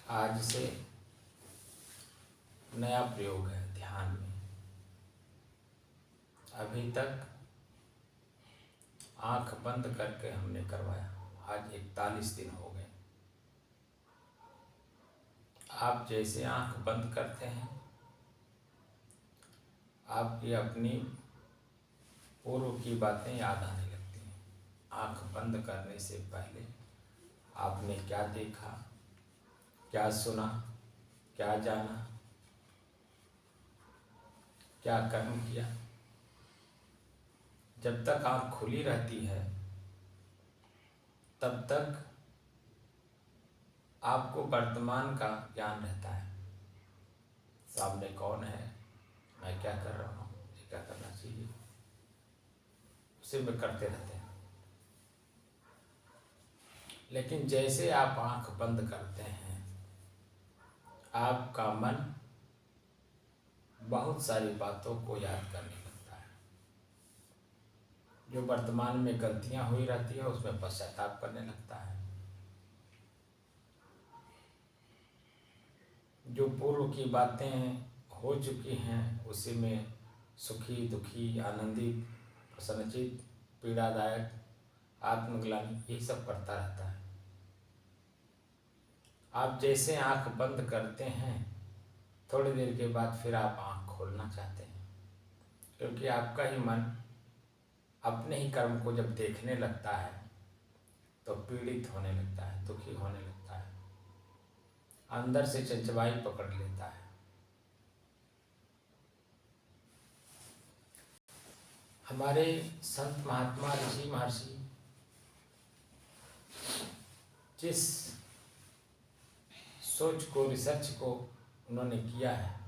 आज से नया प्रयोग है ध्यान में। अभी तक आंख बंद करके हमने करवाया, आज 41 दिन हो गए। आप जैसे आंख बंद करते हैं, आपकी अपनी पूर्व की बातें याद आने लगती हैं। आंख बंद करने से पहले आपने क्या देखा, क्या सुना, क्या जाना, क्या कर्म किया। जब तक आंख खुली रहती है तब तक आपको वर्तमान का ज्ञान रहता है। सामने कौन है, मैं क्या कर रहा हूँ, मुझे क्या करना चाहिए, उसे में करते रहते हैं। लेकिन जैसे आप आंख बंद करते हैं, आपका मन बहुत सारी बातों को याद करने लगता है। जो वर्तमान में गलतियां हुई रहती है उसमें पश्चाताप करने लगता है। जो पूर्व की बातें हो चुकी हैं उसी में सुखी, दुखी, आनंदित, प्रसन्नचित, पीड़ादायक, आत्मग्लानि, यही सब करता रहता है। आप जैसे आंख बंद करते हैं, थोड़ी देर के बाद फिर आप आंख खोलना चाहते हैं, क्योंकि आपका ही मन अपने ही कर्म को जब देखने लगता है तो पीड़ित होने लगता है, दुखी होने लगता है, अंदर से चंचवाई पकड़ लेता है। हमारे संत महात्मा ऋषि महर्षि जिस सोच को, रिसर्च को उन्होंने किया है,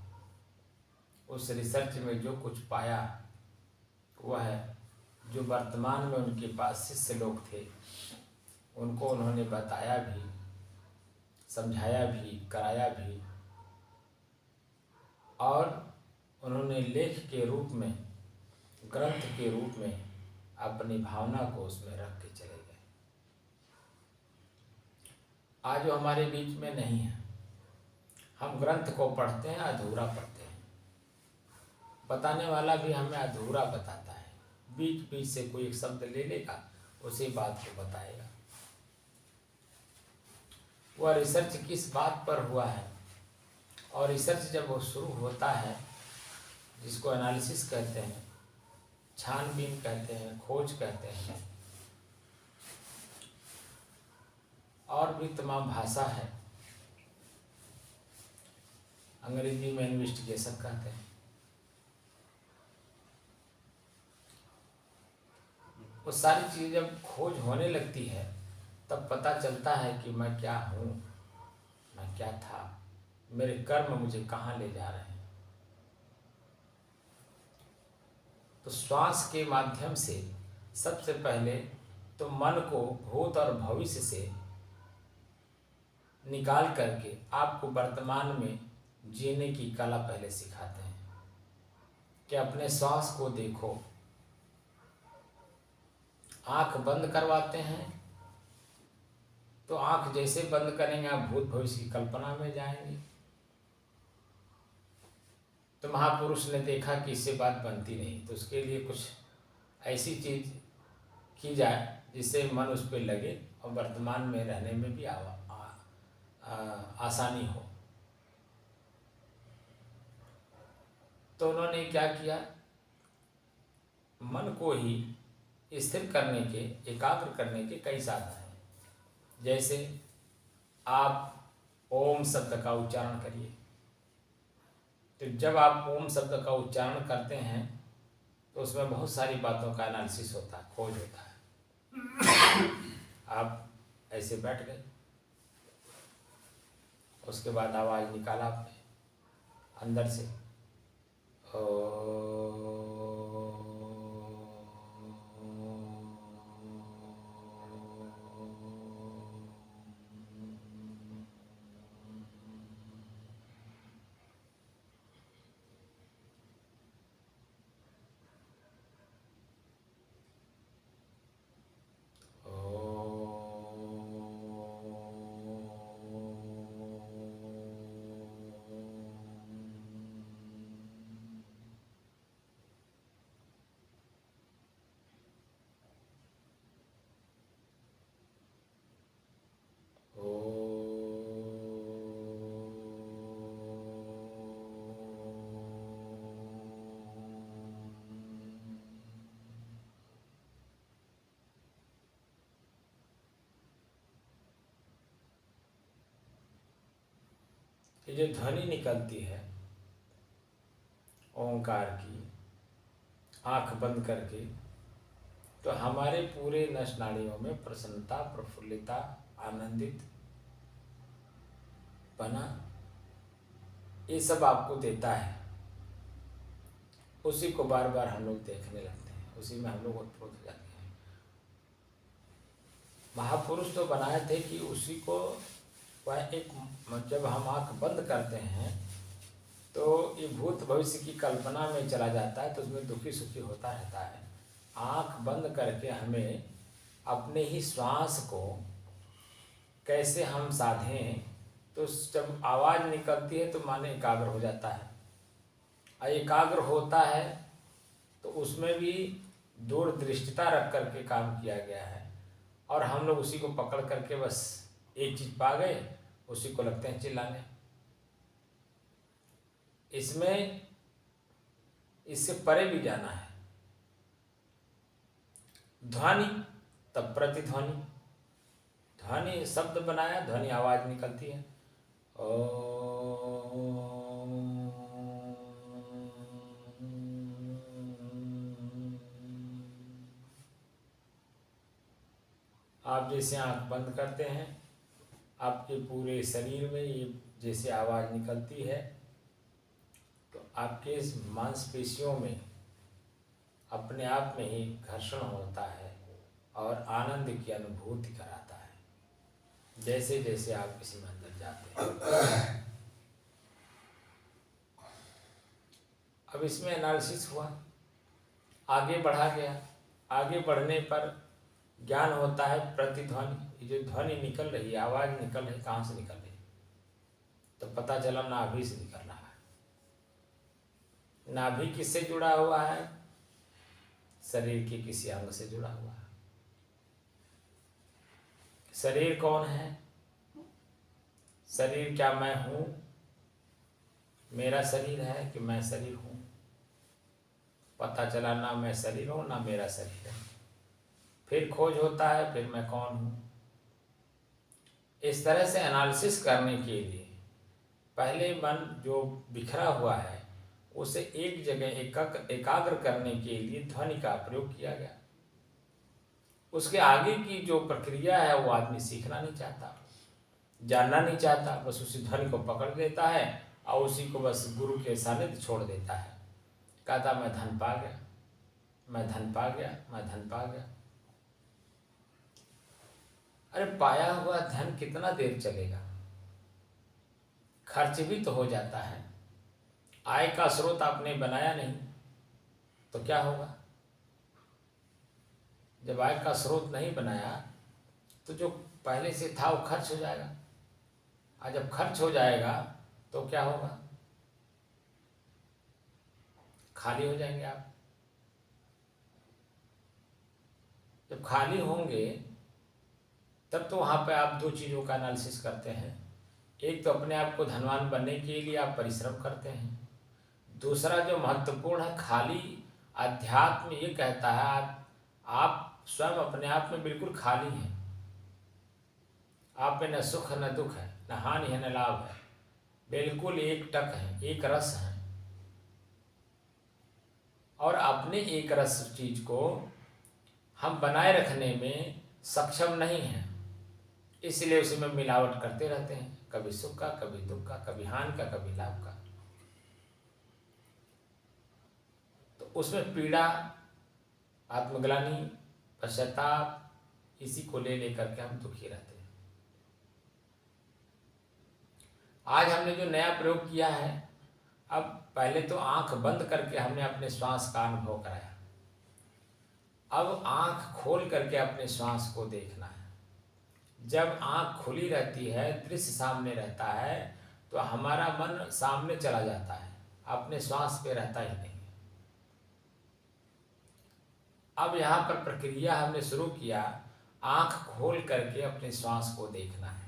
उस रिसर्च में जो कुछ पाया वह है, जो वर्तमान में उनके पास शिष्य लोग थे उनको उन्होंने बताया भी, समझाया भी, कराया भी, और उन्होंने लेख के रूप में, ग्रंथ के रूप में अपनी भावना को उसमें रख के चले गए। आज वो हमारे बीच में नहीं है। हम ग्रंथ को पढ़ते हैं, अधूरा पढ़ते हैं। बताने वाला भी हमें अधूरा बताता है, बीच बीच से कोई एक शब्द ले लेगा, उसी बात को बताएगा। वह रिसर्च किस बात पर हुआ है, और रिसर्च जब वो शुरू होता है, जिसको एनालिसिस कहते हैं, छानबीन कहते हैं, खोज कहते हैं, और भी तमाम भाषा है, अंग्रेजी में इन्वेस्टिगेशन कहते हैं। वो सारी चीज़ें जब खोज होने लगती है तब पता चलता है कि मैं क्या हूँ, मैं क्या था, मेरे कर्म मुझे कहाँ ले जा रहे हैं। तो श्वास के माध्यम से सबसे पहले तो मन को भूत और भविष्य से निकाल करके आपको वर्तमान में जीने की कला पहले सिखाते हैं कि अपने श्वास को देखो। आंख बंद करवाते हैं तो आंख जैसे बंद करेंगे आप भूत भविष्य की कल्पना में जाएंगे। तो महापुरुष ने देखा कि इससे बात बनती नहीं, तो उसके लिए कुछ ऐसी चीज की जाए जिससे मन उस पर लगे और वर्तमान में रहने में भी आसानी हो। तो उन्होंने क्या किया, मन को ही स्थिर करने के, एकाग्र करने के कई साधन हैं। जैसे आप ओम शब्द का उच्चारण करिए। तो जब आप ओम शब्द का उच्चारण करते हैं तो उसमें बहुत सारी बातों का एनालिसिस होता है, खोज होता है। आप ऐसे बैठ गए, उसके बाद आवाज़ निकाला आपने अंदर से, ये जो ध्वनि निकलती है ओंकार की, आंख बंद करके, तो हमारे पूरे नस नाड़ियों में प्रसन्नता, प्रफुल्लता, आनंदित बना, ये सब आपको देता है। उसी को बार बार हम लोग देखने लगते हैं, उसी में हम लोग उत्प्रोत हो जाते हैं। महापुरुष तो बनाए थे कि उसी को वह एक, जब हम आँख बंद करते हैं तो ये भूत भविष्य की कल्पना में चला जाता है, तो उसमें दुखी सुखी होता रहता है। आँख बंद करके हमें अपने ही श्वास को कैसे हम साधें, तो जब आवाज़ निकलती है तो माने एकाग्र हो जाता है। और एकाग्र होता है तो उसमें भी दूरदृष्टिता रख करके काम किया गया है, और हम लोग उसी को पकड़ करके बस एक चीज़ पा गए, उसी को लगते हैं चिल्लाने। इसमें इससे परे भी जाना है। ध्वनि तब प्रतिध्वनि, ध्वनि शब्द बनाया, ध्वनि आवाज निकलती है। आप जैसे आंख बंद करते हैं, आपके पूरे शरीर में ये जैसे आवाज निकलती है, तो आपके इस मांसपेशियों में अपने आप में ही घर्षण होता है और आनंद की अनुभूति कराता है, जैसे जैसे आप किसी में अंदर जाते हैं। अब इसमें एनालिसिस हुआ, आगे बढ़ा गया। आगे बढ़ने पर ज्ञान होता है प्रतिध्वनि। ये जो ध्वनि निकल रही है, आवाज निकल रही, कहाँ से निकल रही, तो पता चला नाभि से निकल रहा है। नाभि किससे जुड़ा हुआ है? शरीर के किसी अंग से जुड़ा हुआ है। शरीर कौन है? शरीर क्या मैं हूं? मेरा शरीर है कि मैं शरीर हूं? पता चला ना मैं शरीर हूं ना मेरा शरीर है। फिर खोज होता है, फिर मैं कौन हूं। इस तरह से एनालिसिस करने के लिए पहले मन जो बिखरा हुआ है उसे एक जगह एकाग्र करने के लिए ध्वनि का प्रयोग किया गया। उसके आगे की जो प्रक्रिया है वो आदमी सीखना नहीं चाहता, जानना नहीं चाहता, बस उसी ध्वनि को पकड़ लेता है और उसी को बस गुरु के सानिध्य छोड़ देता है। कहता मैं धन पा गया, मैं धन पा गया, मैं धन पा गया। अरे पाया हुआ धन कितना देर चलेगा? खर्च भी तो हो जाता है। आय का स्रोत आपने बनाया नहीं तो क्या होगा? जब आय का स्रोत नहीं बनाया तो जो पहले से था वो खर्च हो जाएगा, और जब खर्च हो जाएगा तो क्या होगा? खाली हो जाएंगे आप। जब खाली होंगे तब तो वहाँ पे आप दो चीज़ों का एनालिसिस करते हैं। एक तो अपने आप को धनवान बनने के लिए आप परिश्रम करते हैं। दूसरा जो महत्वपूर्ण है, खाली अध्यात्म ये कहता है आप स्वयं अपने आप में बिल्कुल खाली हैं। आप में न सुख न दुख है, न हानि है न लाभ है, बिल्कुल एक टक है, एक रस है। और अपने एक रस चीज को हम बनाए रखने में सक्षम नहीं हैं, इसलिए उसी में मिलावट करते रहते हैं, कभी सुख का, कभी दुख का, कभी हानि का, कभी लाभ का। तो उसमें पीड़ा, आत्मग्लानि, पश्चाताप, इसी को ले लेकर के हम दुखी रहते हैं। आज हमने जो नया प्रयोग किया है, अब पहले तो आंख बंद करके हमने अपने श्वास का अनुभव कराया। अब आंख खोल करके अपने श्वास को देखना है। जब आंख खुली रहती है, दृश्य सामने रहता है, तो हमारा मन सामने चला जाता है, अपने श्वास पे रहता ही नहीं। अब यहाँ पर प्रक्रिया हमने शुरू किया, आंख खोल करके अपने श्वास को देखना है।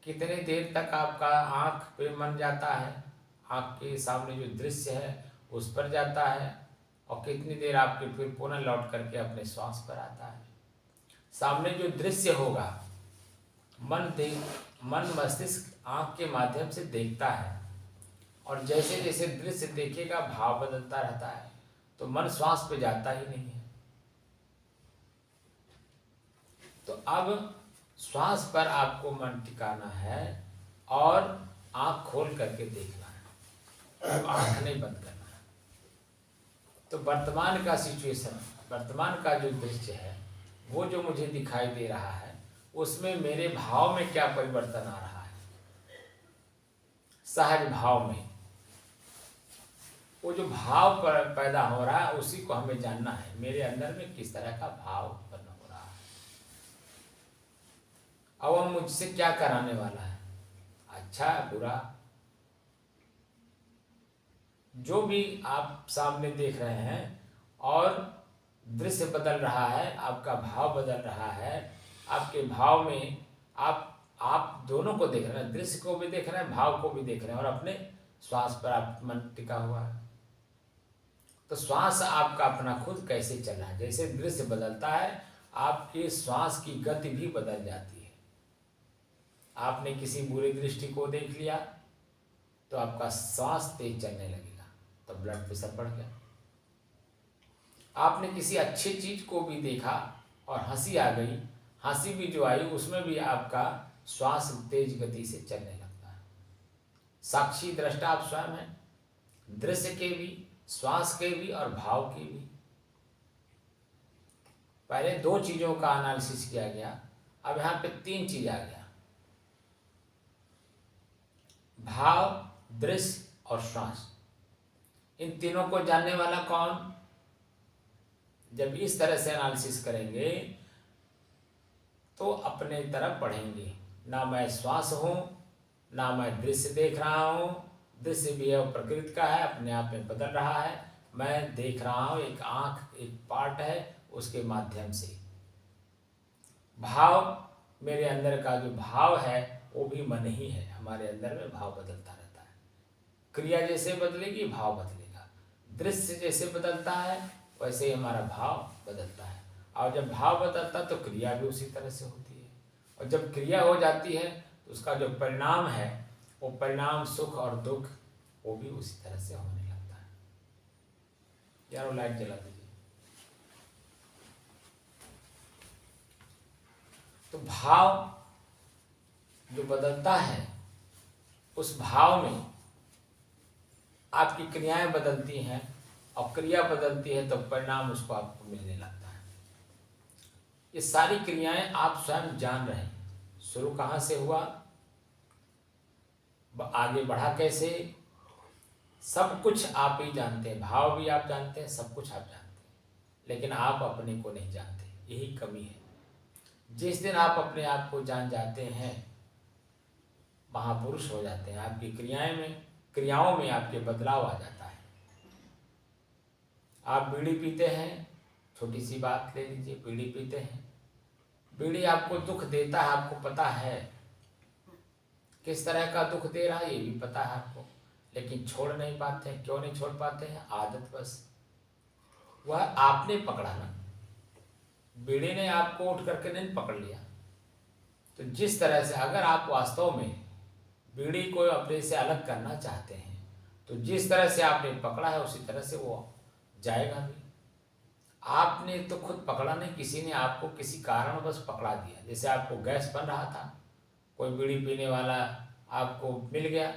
कितने देर तक आपका आंख पे मन जाता है, आंख के सामने जो दृश्य है उस पर जाता है, और कितनी देर आपके फिर पुनः लौट करके अपने श्वास पर आता है। सामने जो दृश्य होगा मन मस्तिष्क आँख के माध्यम से देखता है, और जैसे जैसे दृश्य देखेगा भाव बदलता रहता है, तो मन श्वास पे जाता ही नहीं है। तो अब श्वास पर आपको मन टिकाना है और आँख खोल करके देखना है, आँख नहीं बंद करना है। तो वर्तमान का सिचुएशन, वर्तमान का जो दृश्य है, वो जो मुझे दिखाई दे रहा है, उसमें मेरे भाव में क्या परिवर्तन आ रहा है, सहज भाव में वो जो भाव पैदा हो रहा है, उसी को हमें जानना है। मेरे अंदर में किस तरह का भाव उत्पन्न हो रहा है, अब वो मुझसे क्या कराने वाला है, अच्छा बुरा, जो भी आप सामने देख रहे हैं, और दृश्य बदल रहा है, आपका भाव बदल रहा है। आपके भाव में आप दोनों को देख रहे हैं, दृश्य को भी देख रहे हैं, भाव को भी देख रहे हैं, और अपने श्वास पर आप मन टिका हुआ है। तो श्वास आपका अपना खुद कैसे चल रहा है, जैसे दृश्य बदलता है, आपके श्वास की गति भी बदल जाती है। आपने किसी बुरी दृष्टि को देख लिया तो आपका श्वास तेज चलने लगेगा, तो ब्लड प्रेशर बढ़ गया। आपने किसी अच्छी चीज को भी देखा और हंसी आ गई, हंसी भी जो आई उसमें भी आपका श्वास तेज गति से चलने लगता है। साक्षी दृष्टा आप स्वयं हैं, दृश्य के भी, श्वास के भी और भाव के भी। पहले दो चीजों का एनालिसिस किया गया, अब यहाँ पे तीन चीज आ गया, भाव, दृश्य और श्वास। इन तीनों को जानने वाला कौन? जब इस तरह से एनालिसिस करेंगे तो अपने तरफ बढ़ेंगे। ना मैं श्वास हूँ, ना मैं दृश्य देख रहा हूँ, दृश्य भी है प्रकृति का है, अपने आप में बदल रहा है, मैं देख रहा हूँ, एक आँख एक पार्ट है, उसके माध्यम से। भाव, मेरे अंदर का जो भाव है वो भी मन ही है, हमारे अंदर में भाव बदलता रहता है। क्रिया जैसे बदलेगी भाव बदलेगा, दृश्य जैसे बदलता है वैसे ही हमारा भाव बदलता है, और जब भाव बदलता है तो क्रिया भी उसी तरह से होती है, और जब क्रिया हो जाती है तो उसका जो परिणाम है, वो परिणाम सुख और दुख वो भी उसी तरह से होने लगता है। यार लाइट जला दीजिए। तो भाव जो बदलता है, उस भाव में आपकी क्रियाएं बदलती हैं, और क्रिया बदलती है तो परिणाम उसको आपको मिलने लगता है। ये सारी क्रियाएं आप स्वयं जान रहे हैं, शुरू कहाँ से हुआ, आगे बढ़ा कैसे, सब कुछ आप ही जानते हैं। भाव भी आप जानते हैं, सब कुछ आप जानते हैं, लेकिन आप अपने को नहीं जानते, यही कमी है। जिस दिन आप अपने आप को जान जाते हैं, महापुरुष हो जाते हैं। आपकी क्रियाओं में आपके बदलाव आ जाता है। आप बीड़ी पीते हैं, छोटी सी बात ले लीजिए, बीड़ी पीते हैं, बीड़ी आपको दुख देता है, आपको पता है किस तरह का दुख दे रहा है, ये भी पता है आपको, लेकिन छोड़ नहीं पाते हैं। क्यों नहीं छोड़ पाते हैं? आदत बस। वह आपने पकड़ा ना, बीड़ी ने आपको उठ करके नहीं पकड़ लिया। तो जिस तरह से अगर आप वास्तव में बीड़ी को अपने से अलग करना चाहते हैं, तो जिस तरह से आपने पकड़ा है उसी तरह से वो जाएगा भी। आपने तो खुद पकड़ा नहीं, किसी ने आपको किसी कारण बस पकड़ा दिया। जैसे आपको गैस बन रहा था, कोई बीड़ी पीने वाला आपको मिल गया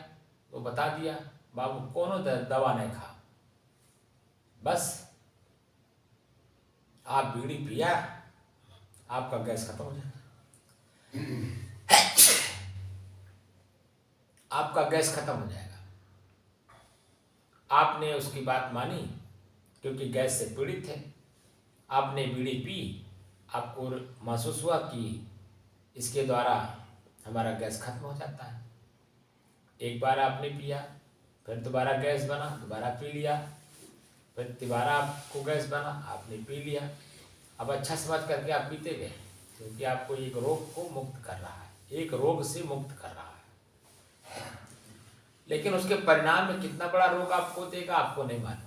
तो बता दिया, बाबू कोनो दवा नहीं खा, बस आप बीड़ी पिया, आपका गैस खत्म हो जाएगा, आपका गैस खत्म हो जाएगा। आपने उसकी बात मानी क्योंकि गैस से पीड़ित थे, आपने बीड़ी पी, आपको महसूस हुआ कि इसके द्वारा हमारा गैस खत्म हो जाता है। एक बार आपने पिया, फिर दोबारा गैस बना, दोबारा पी लिया, फिर दोबारा आपको गैस बना, आपने पी लिया। अब अच्छा समझ करके आप पीते गए, क्योंकि आपको एक रोग को मुक्त कर रहा है, एक रोग से मुक्त कर रहा है। लेकिन उसके परिणाम में कितना बड़ा रोग आपको देगा, आपको नहीं मालूम।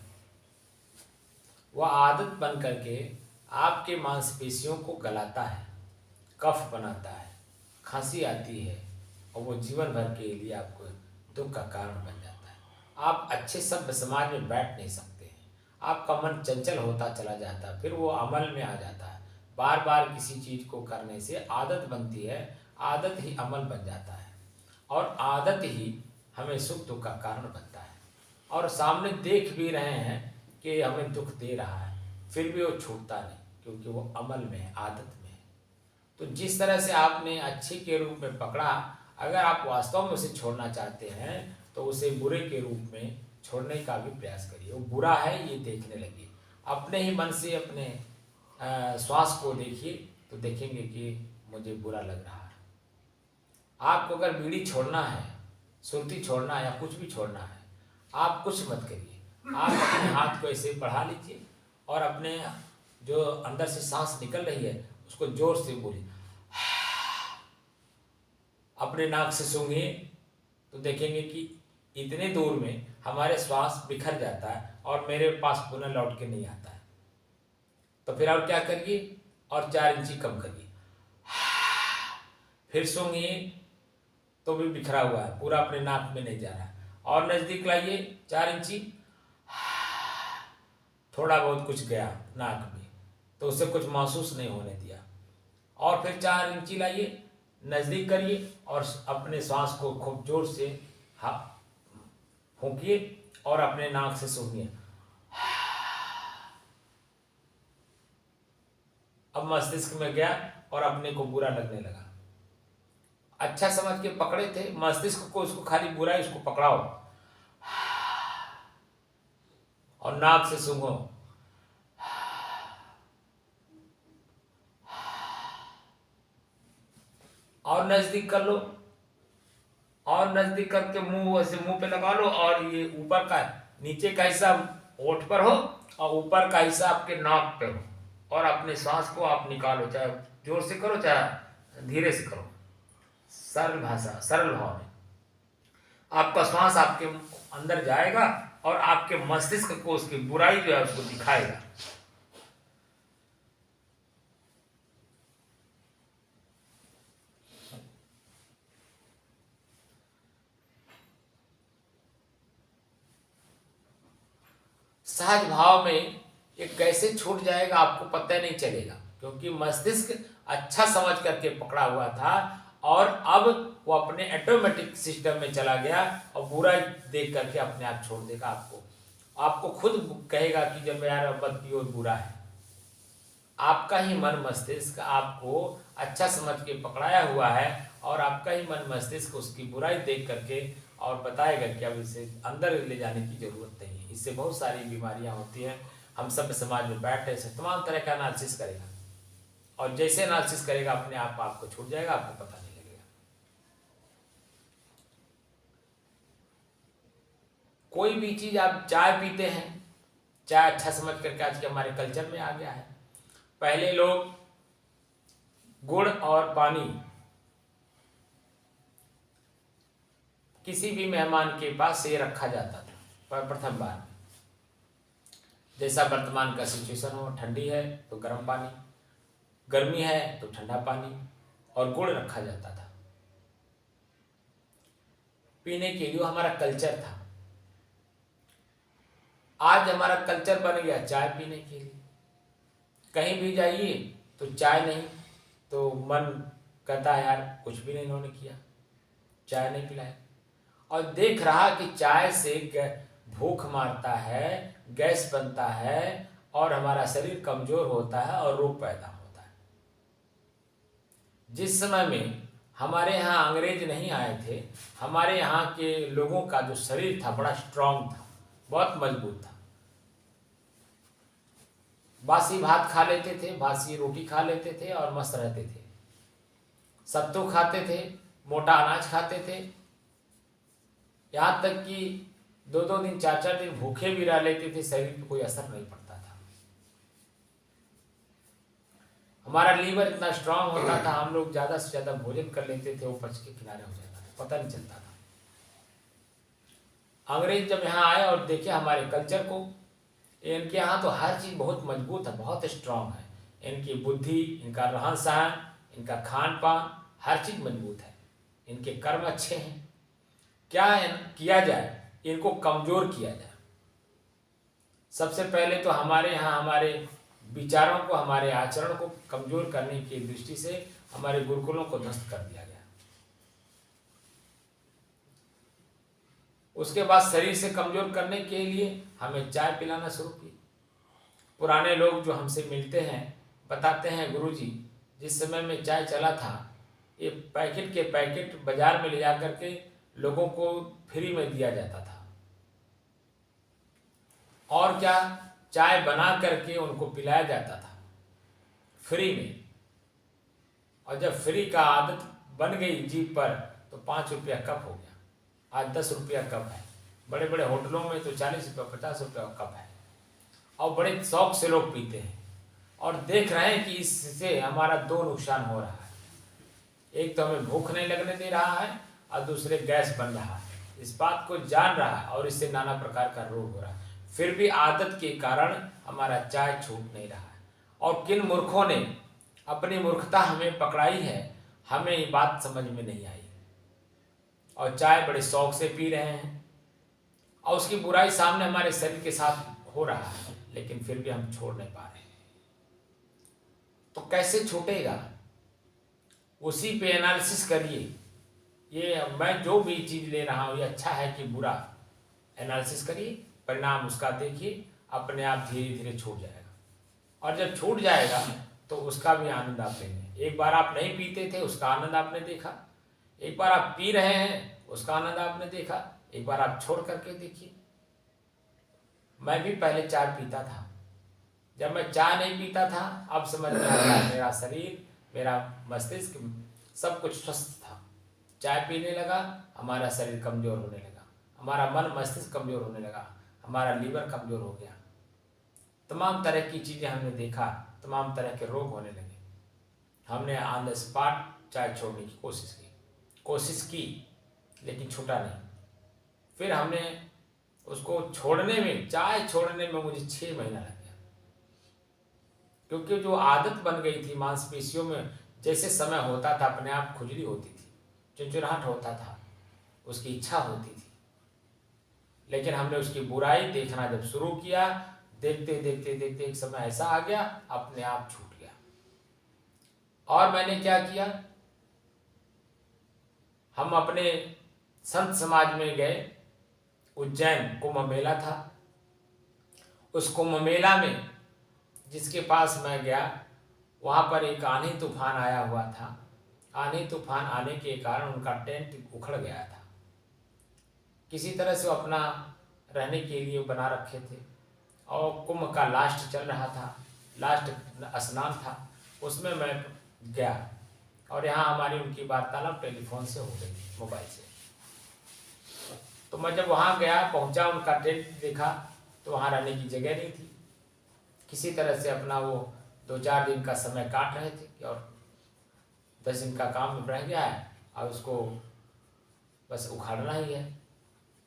वह आदत बन करके आपके मांसपेशियों को गलाता है, कफ बनाता है, खांसी आती है और वो जीवन भर के लिए आपको दुख का कारण बन जाता है। आप अच्छे सभ्य समाज में बैठ नहीं सकते हैं, आपका मन चंचल होता चला जाता है, फिर वो अमल में आ जाता है। बार बार किसी चीज़ को करने से आदत बनती है, आदत ही अमल बन जाता है और आदत ही हमें सुख दुख का कारण बनता है। और सामने देख भी रहे हैं कि हमें दुख दे रहा है, फिर भी वो छूटता नहीं, क्योंकि वो अमल में है, आदत में है। तो जिस तरह से आपने अच्छे के रूप में पकड़ा, अगर आप वास्तव में उसे छोड़ना चाहते हैं तो उसे बुरे के रूप में छोड़ने का भी प्रयास करिए। वो बुरा है ये देखने लगिए, अपने ही मन से अपने श्वास को देखिए तो देखेंगे कि मुझे बुरा लग रहा है। आपको अगर बीड़ी छोड़ना है, सुरती छोड़ना है या कुछ भी छोड़ना है, आप कुछ मत करिए, आप अपने हाथ को ऐसे बढ़ा लीजिए और अपने जो अंदर से सांस निकल रही है उसको जोर से बोलिए। अपने नाक से सूंघिए तो देखेंगे कि इतने दूर में हमारे श्वास बिखर जाता है और मेरे पास पुनः लौट के नहीं आता है। तो फिर और क्या करिए, और 4 इंची कम करिए, फिर सूंघिए तो भी बिखरा हुआ है, पूरा अपने नाक में नहीं जा रहा है, और नज़दीक लाइए 4 इंची, थोड़ा बहुत कुछ गया नाक में तो उसे कुछ महसूस नहीं होने दिया, और फिर 4 इंची लाइए, नज़दीक करिए और अपने सांस को खूब जोर से फूंकिए और अपने नाक से सूंघिए। अब मस्तिष्क में गया और अपने को बुरा लगने लगा। अच्छा समझ के पकड़े थे, मस्तिष्क को उसको खाली बुरा ही उसको पकड़ाओ और नाक से सूंघो। और नजदीक कर लो, और नजदीक करके मुंह ऐसे मुंह पे लगा लो, और ये ऊपर का नीचे का हिस्सा होठ पर हो और ऊपर का हिस्सा आपके नाक पे हो, और अपने सांस को आप निकालो, चाहे जोर से करो चाहे धीरे से करो, सरल भाषा सरल भाव में आपका श्वास आपके अंदर जाएगा और आपके मस्तिष्क को उसकी बुराई जो है उसको दिखाएगा। सहज भाव में ये कैसे छूट जाएगा आपको पता नहीं चलेगा, क्योंकि मस्तिष्क अच्छा समझ करके पकड़ा हुआ था और अब वो अपने ऑटोमेटिक सिस्टम में चला गया और बुरा देख करके अपने आप छोड़ देगा। आपको खुद कहेगा कि जब यार मत पियो बुरा है। आपका ही मन मस्तिष्क आपको अच्छा समझ के पकड़ाया हुआ है और आपका ही मन मस्तिष्क उसकी बुराई देख करके और बताएगा कि अब इसे अंदर ले जाने की जरूरत नहीं है, इससे बहुत सारी बीमारियां होती हैं। हम सब समाज में बैठे से तमाम तरह का एनालिसिस करेगा और जैसे एनालिसिस करेगा अपने आप आपको छूट जाएगा, आपको पता नहीं लगेगा। कोई भी चीज, आप चाय पीते हैं, चाय अच्छा समझ करके आज के हमारे कल्चर में आ गया है। पहले लोग गुड़ और पानी किसी भी मेहमान के पास से रखा जाता था पर प्रथम बार। जैसा वर्तमान का सिचुएशन हो, ठंडी है तो गर्म पानी, गर्मी है तो ठंडा पानी और गुड़ रखा जाता था पीने के लिए, हमारा कल्चर था। आज हमारा कल्चर बन गया चाय पीने के लिए। कहीं भी जाइए तो चाय नहीं तो मन कहता है यार कुछ भी नहीं इन्होंने किया, चाय नहीं पिलाया, और देख रहा कि चाय से भूख मारता है, गैस बनता है और हमारा शरीर कमजोर होता है और रोग पैदा होता है। जिस समय में हमारे यहाँ अंग्रेज नहीं आए थे, हमारे यहाँ के लोगों का जो शरीर था बड़ा स्ट्रांग था, बहुत मजबूत था। बासी भात खा लेते थे, बासी रोटी खा लेते थे और मस्त रहते थे। सत्तू खाते थे, मोटा अनाज खाते थे, यहाँ तक कि 2-2 दिन 4-4 दिन भूखे भी रह लेते थे, शरीर पर कोई असर नहीं पड़ता था। हमारा लीवर इतना स्ट्रांग होता था, हम लोग ज़्यादा से ज़्यादा भोजन कर लेते थे, वो पच के किनारे हो जाता था, पता नहीं चलता था। अंग्रेज जब यहाँ आए और देखे हमारे कल्चर को, इनके यहाँ तो हर चीज़ बहुत मजबूत है, बहुत स्ट्रांग है। इनकी बुद्धि, इनका रहन सहन, इनका खान पान, हर चीज़ मजबूत है, इनके कर्म अच्छे हैं। क्या किया जाए, इनको कमज़ोर किया जाए। सबसे पहले तो हमारे यहाँ हमारे विचारों को, हमारे आचरण को कमज़ोर करने की दृष्टि से हमारे गुरुकुलों को ध्वस्त कर दिया गया। उसके बाद शरीर से कमज़ोर करने के लिए हमें चाय पिलाना शुरू किया। पुराने लोग जो हमसे मिलते हैं बताते हैं, गुरुजी जिस समय में चाय चला था, ये पैकेट के पैकेट बाजार में ले जा करके लोगों को फ्री में दिया जाता था। और क्या, चाय बना करके उनको पिलाया जाता था फ्री में। और जब फ्री का आदत बन गई जीभ पर तो 5 रुपया कप हो गया, आज 10 रुपया कप है। बड़े बड़े होटलों में तो 40 रुपया 50 रुपया कप है, और बड़े शौक से लोग पीते हैं। और देख रहे हैं कि इससे हमारा 2 नुकसान हो रहा है। एक तो हमें भूख नहीं लगने दे रहा है, और दूसरे गैस बन रहा है। इस बात को जान रहा है और इससे नाना प्रकार का रोग हो रहा है, फिर भी आदत के कारण हमारा चाय छूट नहीं रहा है। और किन मूर्खों ने अपनी मूर्खता हमें पकड़ाई है, हमें ये बात समझ में नहीं आई, और चाय बड़े शौक से पी रहे हैं। और उसकी बुराई सामने हमारे शरीर के साथ हो रहा है, लेकिन फिर भी हम छोड़ नहीं पा रहे। तो कैसे छूटेगा, उसी पे एनालिसिस करिए। ये मैं जो भी चीज़ ले रहा हूँ, ये अच्छा है कि बुरा, एनालिसिस करिए, परिणाम उसका देखिए, अपने आप धीरे धीरे छूट जाएगा। और जब छूट जाएगा तो उसका भी आनंद आप लेंगे। एक बार आप नहीं पीते थे, उसका आनंद आपने देखा। एक बार आप पी रहे हैं, उसका आनंद आपने देखा। एक बार आप छोड़ करके देखिए। मैं भी पहले चाय पीता था, जब मैं चाय नहीं पीता था, अब समझ में आ गया मेरा शरीर, मेरा मस्तिष्क सब कुछ स्वस्थ था। चाय पीने लगा, हमारा शरीर कमज़ोर होने लगा, हमारा मन मस्तिष्क कमज़ोर होने लगा, हमारा लीवर कमज़ोर हो गया। तमाम तरह की चीज़ें हमने देखा, तमाम तरह के रोग होने लगे। हमने ऑन द स्पॉट चाय छोड़ने की कोशिश की, लेकिन छूटा नहीं। फिर हमने उसको छोड़ने में, चाय छोड़ने में मुझे 6 महीना लग गया, क्योंकि जो आदत बन गई थी मांसपेशियों में, जैसे समय होता था अपने आप खुजली होती थी, चिड़चिड़ाहट होता था, उसकी इच्छा होती थी। लेकिन हमने उसकी बुराई देखना जब शुरू किया, देखते देखते देखते एक समय ऐसा आ गया, अपने आप छूट गया। और मैंने क्या किया, हम अपने संत समाज में गए। उज्जैन कुंभ मेला था। उस कुंभ मेला में जिसके पास मैं गया, वहाँ पर एक आंधी तूफान आया हुआ था। आंधी तूफान आने के कारण उनका टेंट उखड़ गया था। किसी तरह से वो अपना रहने के लिए बना रखे थे, और कुंभ का लास्ट चल रहा था, लास्ट स्नान था, उसमें मैं गया। और यहाँ हमारी उनकी वार्तालाप टेलीफोन से हो गई, मोबाइल से। तो मैं जब वहाँ गया, पहुँचा, उनका टेंट देखा तो वहाँ रहने की जगह नहीं थी। किसी तरह से अपना वो 2-4 दिन का समय काट रहे थे, और 10 दिन का काम रह गया है, और उसको बस उखाड़ना ही है।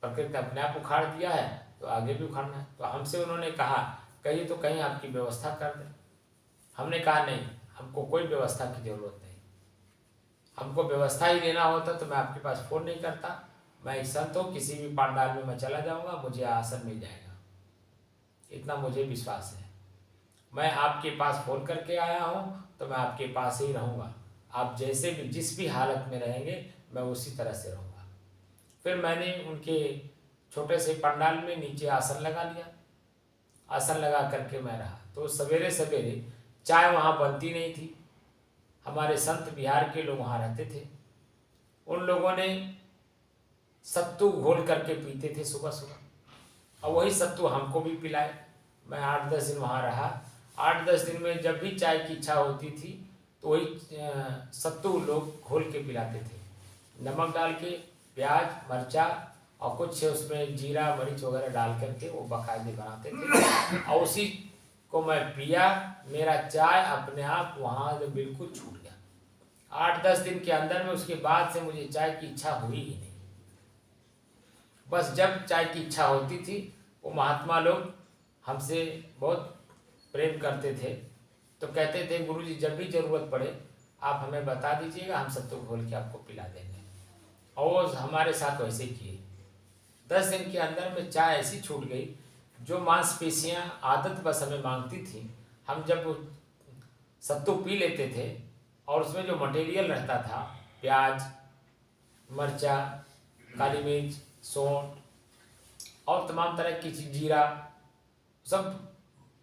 प्रकृति ने अपने आप उखाड़ दिया है, तो आगे भी उखाड़ना है। तो हमसे उन्होंने कहा, कहीं तो कहीं आपकी व्यवस्था कर दें। हमने कहा नहीं, हमको कोई व्यवस्था की ज़रूरत नहीं। हमको व्यवस्था ही लेना होता तो मैं आपके पास फ़ोन नहीं करता। मैं एक संत हूँ, किसी भी पंडाल में मैं चला जाऊँगा, मुझे आसन मिल जाएगा, इतना मुझे विश्वास है। मैं आपके पास फ़ोन करके आया हूँ तो मैं आपके पास ही रहूँगा। आप जैसे भी, जिस भी हालत में रहेंगे, मैं उसी तरह से रहूँगा। फिर मैंने उनके छोटे से पंडाल में नीचे आसन लगा लिया। आसन लगा करके मैं रहा। तो सवेरे सवेरे चाय वहाँ बनती नहीं थी। हमारे संत बिहार के लोग वहाँ रहते थे। उन लोगों ने सत्तू घोल करके पीते थे सुबह सुबह, और वही सत्तू हमको भी पिलाए। मैं 8-10 दिन वहाँ रहा। 8-10 दिन में जब भी चाय की इच्छा होती थी तो वही सत्तू लोग घोल के पिलाते थे, नमक डाल के, प्याज, मरचा और कुछ उसमें जीरा मरीच वगैरह डाल करके वो बाकायदे बनाते थे, और उसी को मैं पिया। मेरा चाय अपने आप वहाँ से बिल्कुल छूट गया। 8-10 दिन के अंदर में, उसके बाद से मुझे चाय की इच्छा हुई ही नहीं। बस जब चाय की इच्छा होती थी, वो महात्मा लोग हमसे बहुत प्रेम करते थे, तो कहते थे, गुरुजी जब भी ज़रूरत पड़े आप हमें बता दीजिएगा, हम सत्तू घोल के आपको पिला देंगे। और हमारे साथ वैसे किए। 10 दिन के अंदर में चाय ऐसी छूट गई, जो मांसपेशियां आदत बस हमें मांगती थी, हम जब सत्तू पी लेते थे और उसमें जो मटेरियल रहता था, प्याज, मिर्चा, काली मिर्च, सौंठ और तमाम तरह की चीज, जीरा, सब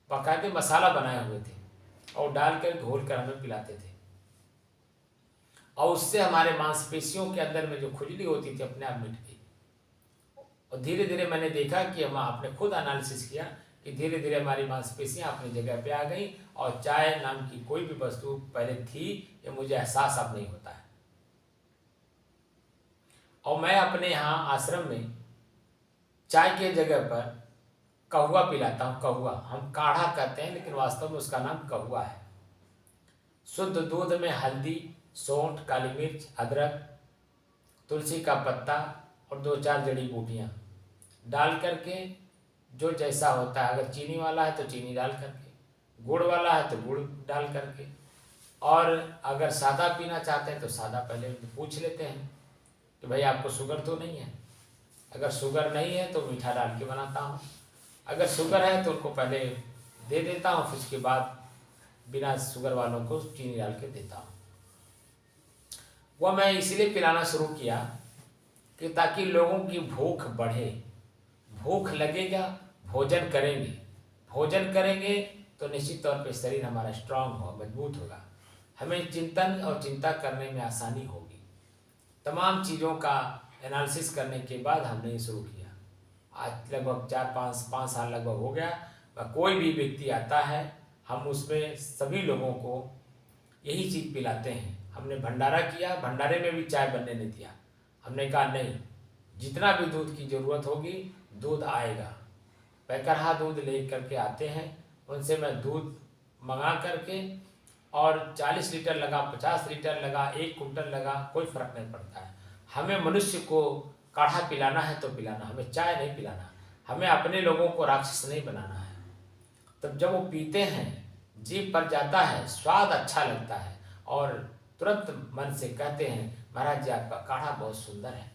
बाकायदे मसाला बनाए हुए थे और डालकर घोल कर हमें पिलाते थे। और उससे हमारे मांसपेशियों के अंदर में जो खुजली होती थी अपने आप मिट गई। और धीरे धीरे मैंने देखा कि हम आपने खुद एनालिसिस किया कि धीरे धीरे हमारी मांसपेशियां अपनी जगह पे आ गई और चाय नाम की कोई भी वस्तु पहले थी ये मुझे एहसास अब नहीं होता है। और मैं अपने यहाँ आश्रम में चाय के जगह पर कहवा पिलाता हूँ। कहवा हम काढ़ा कहते हैं, लेकिन वास्तव में उसका नाम कहवा है। शुद्ध दूध में हल्दी, सौंठ, काली मिर्च, अदरक, तुलसी का पत्ता और 2-4 जड़ी बूटियाँ डाल करके, जो जैसा होता है, अगर चीनी वाला है तो चीनी डाल करके, गुड़ वाला है तो गुड़ डाल करके, और अगर सादा पीना चाहते हैं तो सादा पहले पूछ लेते हैं कि भाई आपको शुगर तो नहीं है। अगर शुगर नहीं है तो मीठा डाल के बनाता हूँ, अगर शुगर है तो उनको पहले दे देता हूँ, फिर उसके बाद बिना शुगर वालों को चीनी डाल के देता हूँ। वह मैं इसलिए पिलाना शुरू किया कि ताकि लोगों की भूख बढ़े। भूख लगेगा, भोजन करेंगे, भोजन करेंगे तो निश्चित तौर पे शरीर हमारा स्ट्रांग होगा, मजबूत होगा, हमें चिंतन और चिंता करने में आसानी होगी। तमाम चीज़ों का एनालिसिस करने के बाद हमने ये शुरू किया। आज लगभग 4-5 साल लगभग हो गया। कोई भी व्यक्ति आता है, हम उसमें सभी लोगों को यही चीज़ पिलाते हैं। हमने भंडारा किया, भंडारे में भी चाय बनने नहीं दिया। हमने कहा नहीं, जितना भी दूध की ज़रूरत होगी दूध आएगा। पैकरहा दूध ले करके आते हैं, उनसे मैं दूध मंगा करके, और 40 लीटर लगा, 50 लीटर लगा, 1 कुंटल लगा, कोई फ़र्क नहीं पड़ता है। हमें मनुष्य को काढ़ा पिलाना है तो पिलाना, हमें चाय नहीं पिलाना। हमें अपने लोगों को राक्षस नहीं बनाना है। तब जब वो पीते हैं, जीभ पर जाता है, स्वाद अच्छा लगता है और तुरंत मन से कहते हैं महाराज जी आपका काढ़ा बहुत सुंदर है।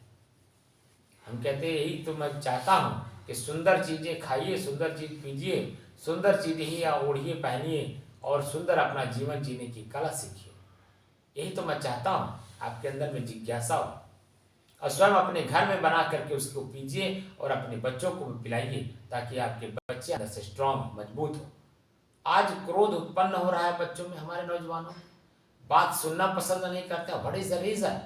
हम कहते हैं यही तो मैं चाहता हूँ कि सुंदर चीज़ें खाइए, सुंदर चीज़ पीजिए, सुंदर चीज़ें ही या ओढ़िए, पहनिए और सुंदर अपना जीवन जीने की कला सीखिए। यही तो मैं चाहता हूँ, आपके अंदर में जिज्ञासा हो, और स्वयं अपने घर में बना करके उसको पीजिए और अपने बच्चों को भी पिलाइए, ताकि आपके बच्चे अंदर से स्ट्रांग, मजबूत हो। आज क्रोध उत्पन्न हो रहा है बच्चों में, हमारे नौजवानों में बात सुनना पसंद नहीं करते। What is the reason?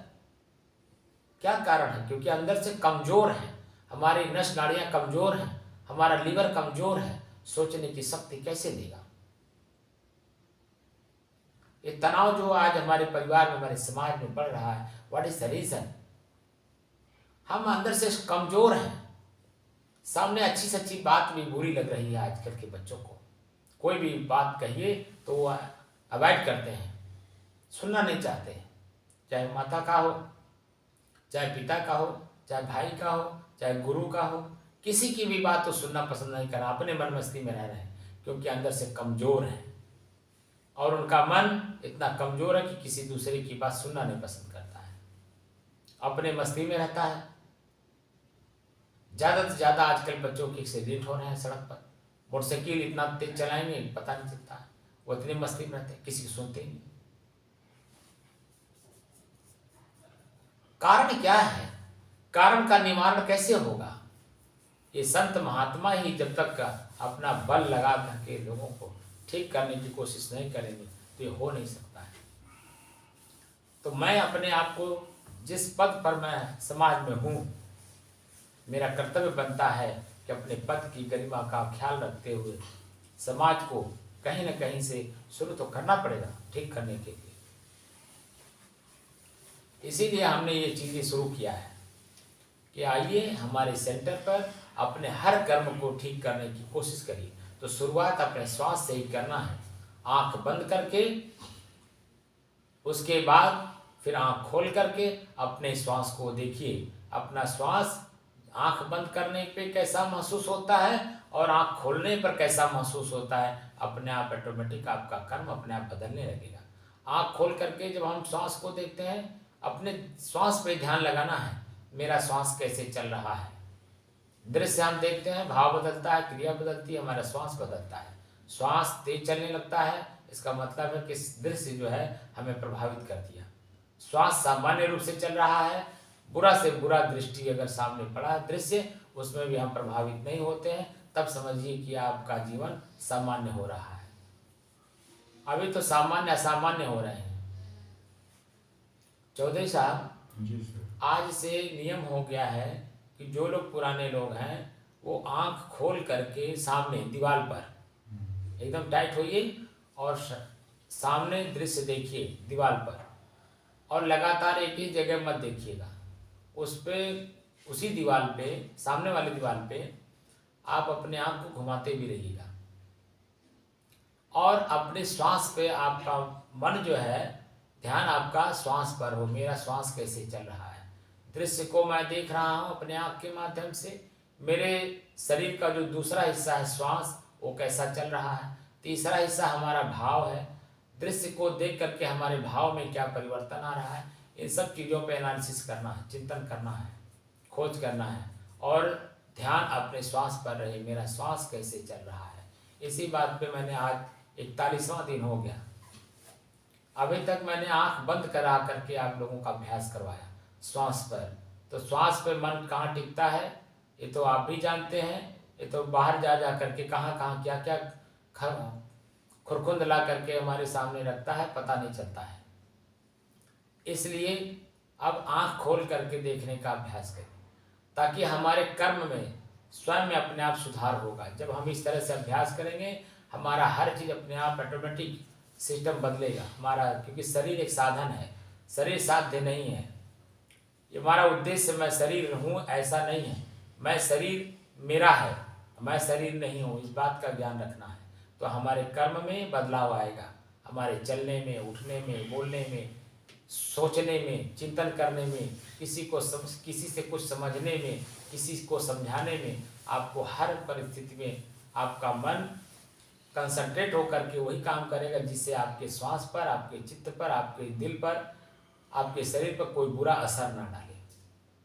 क्या कारण है? क्योंकि अंदर से कमजोर है, हमारी नस नाड़ियां कमजोर हैं, हमारा लीवर कमजोर है, सोचने की शक्ति कैसे देगा? ये तनाव जो आज हमारे परिवार में, हमारे समाज में बढ़ रहा है, व्हाट इज द रीजन? हम अंदर से कमजोर हैं। सामने अच्छी से अच्छी बात भी बुरी लग रही है आजकल के बच्चों को। कोई भी बात कहिए तो वो अवॉइड करते हैं, सुनना नहीं चाहते हैं। चाहे माता का हो, चाहे पिता का हो, चाहे भाई का हो, चाहे गुरु का हो, किसी की भी बात तो सुनना पसंद नहीं करना, अपने मन मस्ती में रह रहे हैं, क्योंकि अंदर से कमजोर है और उनका मन इतना कमजोर है कि किसी दूसरे की बात सुनना नहीं पसंद करता है, अपने मस्ती में रहता है। ज़्यादा से ज़्यादा आजकल बच्चों के एक्सीडेंट हो रहे हैं सड़क पर, मोटरसाइकिल इतना तेज चलाएंगे पता नहीं चलता है, वो इतनी मस्ती में रहते हैं, किसी को सुनते ही नहीं। कारण क्या है? कारण का निवारण कैसे होगा? ये संत महात्मा ही जब तक अपना बल लगा करके लोगों को ठीक करने की कोशिश नहीं करेंगे तो ये हो नहीं सकता है। तो मैं अपने आप को जिस पद पर मैं समाज में हूँ, मेरा कर्तव्य बनता है कि अपने पद की गरिमा का ख्याल रखते हुए समाज को कहीं न कहीं से शुरू तो करना पड़ेगा ठीक करने के लिए। इसीलिए हमने ये चीज़ें शुरू किया है कि आइए हमारे सेंटर पर अपने हर कर्म को ठीक करने की कोशिश करिए। तो शुरुआत अपने श्वास से ही करना है, आंख बंद करके, उसके बाद फिर आंख खोल करके अपने श्वास को देखिए। अपना श्वास आंख बंद करने पे कैसा महसूस होता है और आंख खोलने पर कैसा महसूस होता है, अपने आप ऑटोमेटिक आपका कर्म अपने आप बदलने लगेगा। आँख खोल करके जब हम श्वास को देखते हैं, अपने श्वास पे ध्यान लगाना है, मेरा श्वास कैसे चल रहा है। दृश्य हम देखते हैं, भाव बदलता है, क्रिया बदलती है, हमारा श्वास बदलता है। श्वास तेज चलने लगता है, इसका मतलब है कि दृश्य जो है हमें प्रभावित कर दिया। श्वास सामान्य रूप से चल रहा है, बुरा से बुरा दृष्टि अगर सामने पड़ा दृश्य, उसमें भी हम प्रभावित नहीं होते हैं, तब समझिए कि आपका जीवन सामान्य हो रहा है। अभी तो सामान्य असामान्य हो रहे हैं। चौधरी साहब जी सर। आज से नियम हो गया है कि जो लोग पुराने लोग हैं वो आंख खोल करके सामने दीवार पर एकदम टाइट होइए और सामने दृश्य देखिए दीवार पर, और लगातार एक ही जगह मत देखिएगा। उस पे उसी दीवार पे, सामने वाली दीवार पे आप अपने आप को घुमाते भी रहिएगा और अपने श्वास पे आपका मन जो है, ध्यान आपका श्वास पर हो, मेरा श्वास कैसे चल रहा है। दृश्य को मैं देख रहा हूँ अपने आँख के माध्यम से, मेरे शरीर का जो दूसरा हिस्सा है श्वास, वो कैसा चल रहा है। तीसरा हिस्सा हमारा भाव है, दृश्य को देख करके हमारे भाव में क्या परिवर्तन आ रहा है। इन सब चीज़ों पे एनालिसिस करना है, चिंतन करना है, खोज करना है और ध्यान अपने श्वास पर रहे, मेरा श्वास कैसे चल रहा है। इसी बात पे मैंने आज 41वां दिन हो गया, अभी तक मैंने आंख बंद करा करके आप लोगों का अभ्यास करवाया श्वास पर। तो श्वास पर मन कहाँ टिकता है ये तो आप भी जानते हैं, ये तो बाहर जा जा करके कहाँ कहाँ क्या क्या खुरखुंद ला करके हमारे सामने रखता है, पता नहीं चलता है। इसलिए अब आंख खोल करके देखने का अभ्यास करें ताकि हमारे कर्म में स्वयं में अपने आप सुधार होगा। जब हम इस तरह से अभ्यास करेंगे हमारा हर चीज़ अपने आप ऑटोमेटिक सिस्टम बदलेगा हमारा, क्योंकि शरीर एक साधन है, शरीर साध्य नहीं है। ये हमारा उद्देश्य मैं शरीर हूँ ऐसा नहीं है, मैं शरीर मेरा है, मैं शरीर नहीं हूँ, इस बात का ज्ञान रखना है। तो हमारे कर्म में बदलाव आएगा, हमारे चलने में, उठने में, बोलने में, सोचने में, चिंतन करने में, किसी से कुछ समझने में, किसी को समझाने में, आपको हर परिस्थिति में आपका मन कंसंट्रेट होकर के वही काम करेगा जिससे आपके श्वास पर, आपके चित्त पर, आपके दिल पर, आपके शरीर पर कोई बुरा असर ना डाले।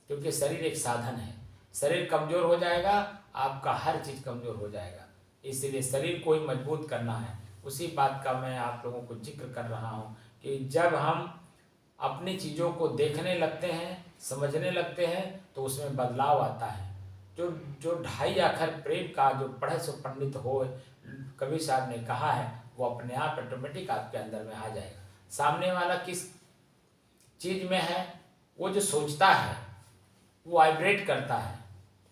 क्योंकि शरीर एक साधन है, शरीर कमज़ोर हो जाएगा आपका हर चीज़ कमज़ोर हो जाएगा। इसलिए शरीर को ही मजबूत करना है। उसी बात का मैं आप लोगों को जिक्र कर रहा हूँ कि जब हम अपनी चीज़ों को देखने लगते हैं, समझने लगते हैं, तो उसमें बदलाव आता है। जो 2.5 अक्षर प्रेम का जो पढ़े सो पंडित हो, कबीर साहब ने कहा है, वो अपने आप ऑटोमेटिक आपके अंदर में आ जाएगा। सामने वाला किस चीज़ में है, वो जो सोचता है वो वाइब्रेट करता है,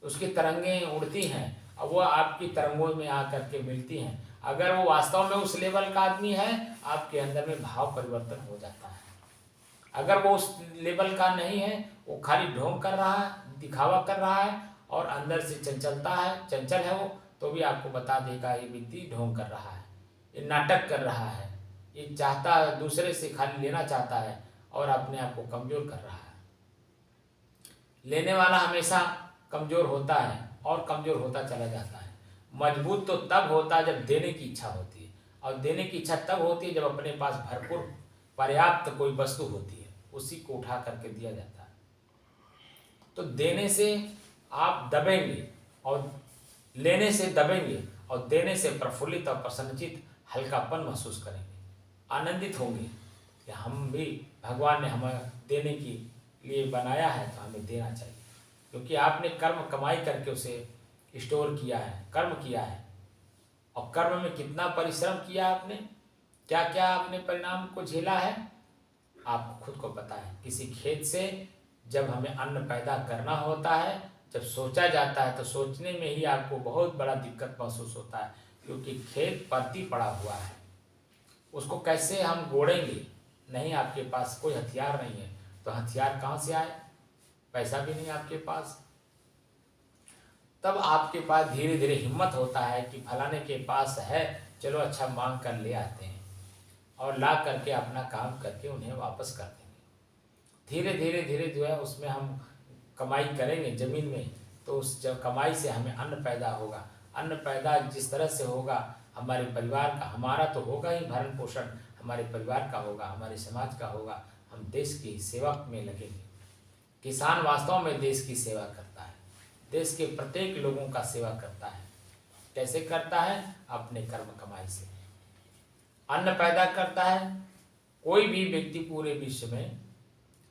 उसकी तरंगें उड़ती हैं और वो आपकी तरंगों में आकर के मिलती हैं। अगर वो वास्तव में उस लेवल का आदमी है, आपके अंदर में भाव परिवर्तन हो जाता है। अगर वो उस लेवल का नहीं है, वो खाली ढोंग कर रहा है, दिखावा कर रहा है और अंदर से चंचलता है, चंचल है वो, तो भी आपको बता देगा ये व्यक्ति ढोंग कर रहा है, ये नाटक कर रहा है, ये चाहता दूसरे से खाली लेना चाहता है और अपने आप को कमज़ोर कर रहा है। लेने वाला हमेशा कमज़ोर होता है और कमज़ोर होता चला जाता है। मजबूत तो तब होता है जब देने की इच्छा होती है, और देने की इच्छा तब होती है जब अपने पास भरपूर पर्याप्त कोई वस्तु होती है, उसी को उठा करके दिया जाता है। तो देने से आप दबेंगे और लेने से दबेंगे और देने से प्रफुल्लित और प्रसन्नचित हल्कापन महसूस करेंगे, आनंदित होंगे कि हम भी, भगवान ने हमें देने के लिए बनाया है तो हमें देना चाहिए। क्योंकि आपने कर्म कमाई करके उसे स्टोर किया है, कर्म किया है, और कर्म में कितना परिश्रम किया आपने, क्या क्या आपने परिणाम को झेला है, आपको खुद को पता है। किसी खेत से जब हमें अन्न पैदा करना होता है, जब सोचा जाता है तो सोचने में ही आपको बहुत बड़ा दिक्कत महसूस होता है, क्योंकि खेत परती पड़ा हुआ है, उसको कैसे हम गोड़ेंगे। नहीं, आपके पास कोई हथियार नहीं है, तो हथियार कहाँ से आए, पैसा भी नहीं आपके पास। तब आपके पास धीरे धीरे हिम्मत होता है कि फलाने के पास है, चलो अच्छा मांग कर ले आते हैं और ला करके अपना काम करके उन्हें वापस कर देंगे। धीरे धीरे धीरे जो है उसमें हम कमाई करेंगे ज़मीन में, तो उस जब कमाई से हमें अन्न पैदा होगा। अन्न पैदा जिस तरह से होगा, हमारे परिवार का, हमारा तो होगा ही भरण पोषण, हमारे परिवार का होगा, हमारे समाज का होगा, हम देश की सेवा में लगेंगे। किसान वास्तव में देश की सेवा करता है, देश के प्रत्येक लोगों का सेवा करता है। कैसे करता है? अपने कर्म कमाई से अन्न पैदा करता है। कोई भी व्यक्ति पूरे विश्व में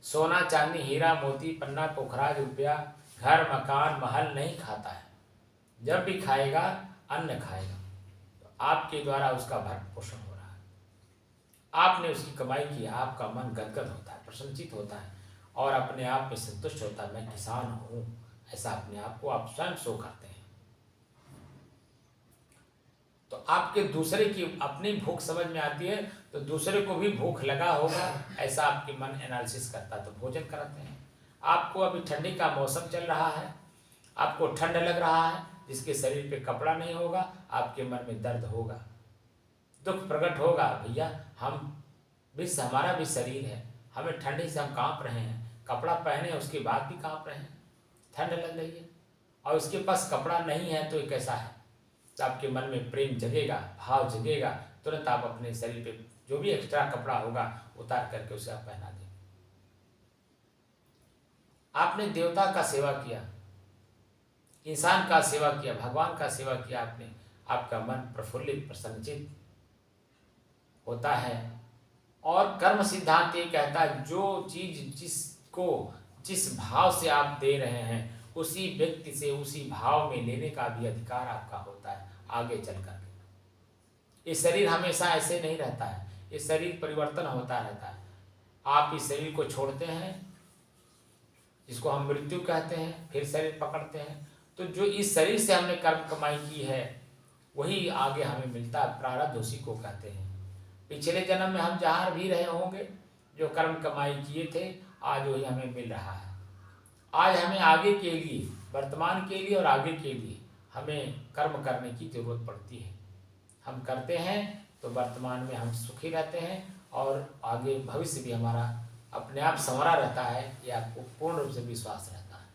सोना चांदी हीरा मोती पन्ना पोखराज रुपया घर मकान महल नहीं खाता है। जब भी खाएगा अन्न खाएगा, तो आपके द्वारा उसका भरण पोषण हो रहा है, आपने उसकी कमाई की, आपका मन गदगद होता है, प्रसन्नचित होता है और अपने आप में संतुष्ट होता है। मैं किसान हूँ, ऐसा अपने आप को आप स्वयं शो करते हैं। तो आपके दूसरे की अपनी भूख समझ में आती है तो दूसरे को भी भूख लगा होगा, ऐसा आपके मन एनालिसिस करता है, तो भोजन कराते हैं। आपको अभी ठंडी का मौसम चल रहा है, आपको ठंड लग रहा है, जिसके शरीर पे कपड़ा नहीं होगा, आपके मन में दर्द होगा, दुख प्रकट होगा। भैया हमारा भी शरीर है, हमें ठंडी से हम कांप रहे हैं, कपड़ा पहने उसके बाद भी कांप रहे हैं, ठंड लग रही है और उसके पास कपड़ा नहीं है, तो ये कैसा है? तो आपके मन में प्रेम जगेगा, भाव जगेगा, तुरंत आप अपने शरीर पे जो भी एक्स्ट्रा कपड़ा होगा उतार करके उसे आप पहना दें। आपने देवता का सेवा किया, इंसान का सेवा किया, भगवान का सेवा किया आपने, आपका मन प्रफुल्लित प्रसन्नचित होता है। और कर्म सिद्धांत ये कहता है जो चीज जिस भाव से आप दे रहे हैं उसी व्यक्ति से उसी भाव में लेने का भी अधिकार आपका होता है आगे चल कर। ये शरीर हमेशा ऐसे नहीं रहता है, ये शरीर परिवर्तन होता रहता है। आप इस शरीर को छोड़ते हैं, जिसको हम मृत्यु कहते हैं, फिर शरीर पकड़ते हैं। तो जो इस शरीर से हमने कर्म कमाई की है वही आगे हमें मिलता है, प्रारब्ध उसी को कहते हैं। पिछले जन्म में हम जहाँ भी रहे होंगे, जो कर्म कमाई किए थे, आज वही हमें मिल रहा है। आज हमें आगे के लिए, वर्तमान के लिए और आगे के लिए हमें कर्म करने की जरूरत पड़ती है। हम करते हैं तो वर्तमान में हम सुखी रहते हैं और आगे भविष्य भी हमारा अपने आप संवरा रहता है, ये आपको पूर्ण रूप से विश्वास रहता है।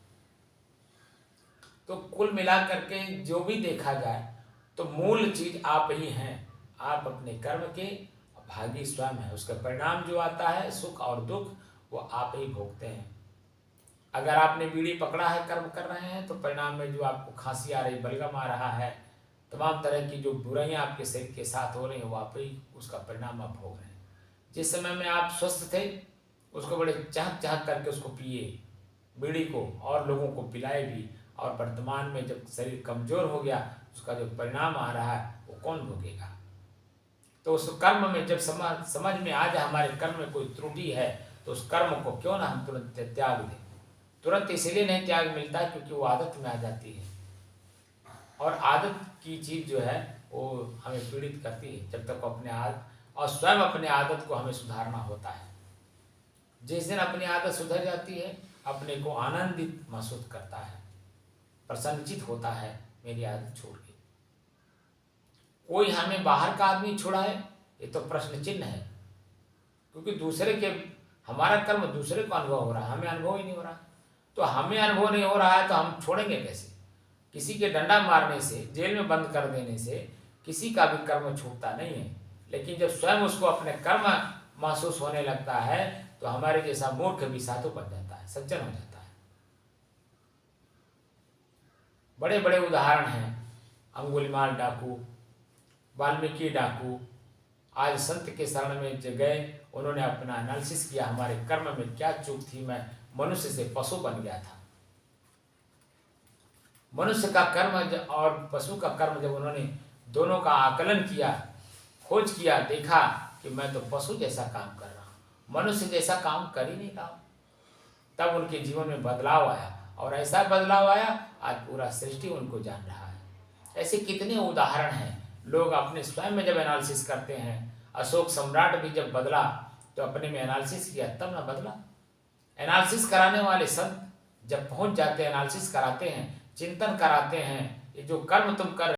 तो कुल मिला करके जो भी देखा जाए तो मूल चीज आप ही हैं। आप अपने कर्म के भागी स्वयं है, उसका परिणाम जो आता है सुख और दुख वो आप ही भोगते हैं। अगर आपने बीड़ी पकड़ा है, कर्म कर रहे हैं, तो परिणाम में जो आपको खांसी आ रही, बलगम आ रहा है, तमाम तरह की जो बुराइयां आपके शरीर के साथ हो रही हैं, वो आप ही उसका परिणाम आप भोग रहे हैं। जिस समय में आप स्वस्थ थे उसको बड़े चाहक चाहक करके उसको पिए बीड़ी को और लोगों को पिलाए भी, और वर्तमान में जब शरीर कमजोर हो गया उसका जो परिणाम आ रहा है वो कौन भोगेगा? तो उस कर्म में जब समझ में आ जाए हमारे कर्म में कोई त्रुटि है, तो उस कर्म को क्यों ना हम तुरंत त्याग दें। तुरंत इसलिए नहीं त्याग मिलता है क्योंकि वो आदत में आ जाती है, और आदत की चीज जो है वो हमें पीड़ित करती है। जब तक अपने और स्वयं अपने आदत को हमें सुधारना होता है। जिस दिन अपनी आदत सुधर जाती है, अपने को आनंदित महसूस करता है, प्रसन्नचित होता है, मेरी आदत छूट गई। कोई हमें बाहर का आदमी छुड़ाए ये तो प्रश्न चिन्ह है, क्योंकि दूसरे के हमारा कर्म दूसरे को अनुभव हो रहा है, हमें अनुभव ही नहीं हो रहा। तो हमें अनुभव नहीं हो रहा है तो हम छोड़ेंगे कैसे? किसी के डंडा मारने से, जेल में बंद कर देने से किसी का भी कर्म छूटता नहीं है। लेकिन जब स्वयं उसको अपने कर्म महसूस होने लगता है तो हमारे जैसा मूर्ख भी साधु बन जाता है, सज्जन हो जाता है। बड़े बड़े उदाहरण हैं, अंगुलीमाल डाकू, वाल्मीकि डाकू, आज संत के शरण में गए, उन्होंने अपना एनालिसिस किया हमारे कर्म में क्या चूक थी, मैं मनुष्य से पशु बन गया था। मनुष्य का कर्म और पशु का कर्म जब उन्होंने दोनों का आकलन किया, खोज किया, देखा कि मैं तो पशु जैसा काम कर रहा हूँ, मनुष्य जैसा काम कर ही नहीं रहा हूँ। तब उनके जीवन में बदलाव आया, और ऐसा बदलाव आया आज पूरा सृष्टि उनको जान रहा है। ऐसे कितने उदाहरण हैं। लोग अपने स्वयं में जब एनालिसिस करते हैं, अशोक सम्राट भी जब बदला तो अपने में एनालिसिस किया तब ना बदला। एनालिसिस कराने वाले संत जब पहुंच जाते हैं, एनालिसिस कराते हैं, चिंतन कराते हैं, ये जो कर्म तुम कर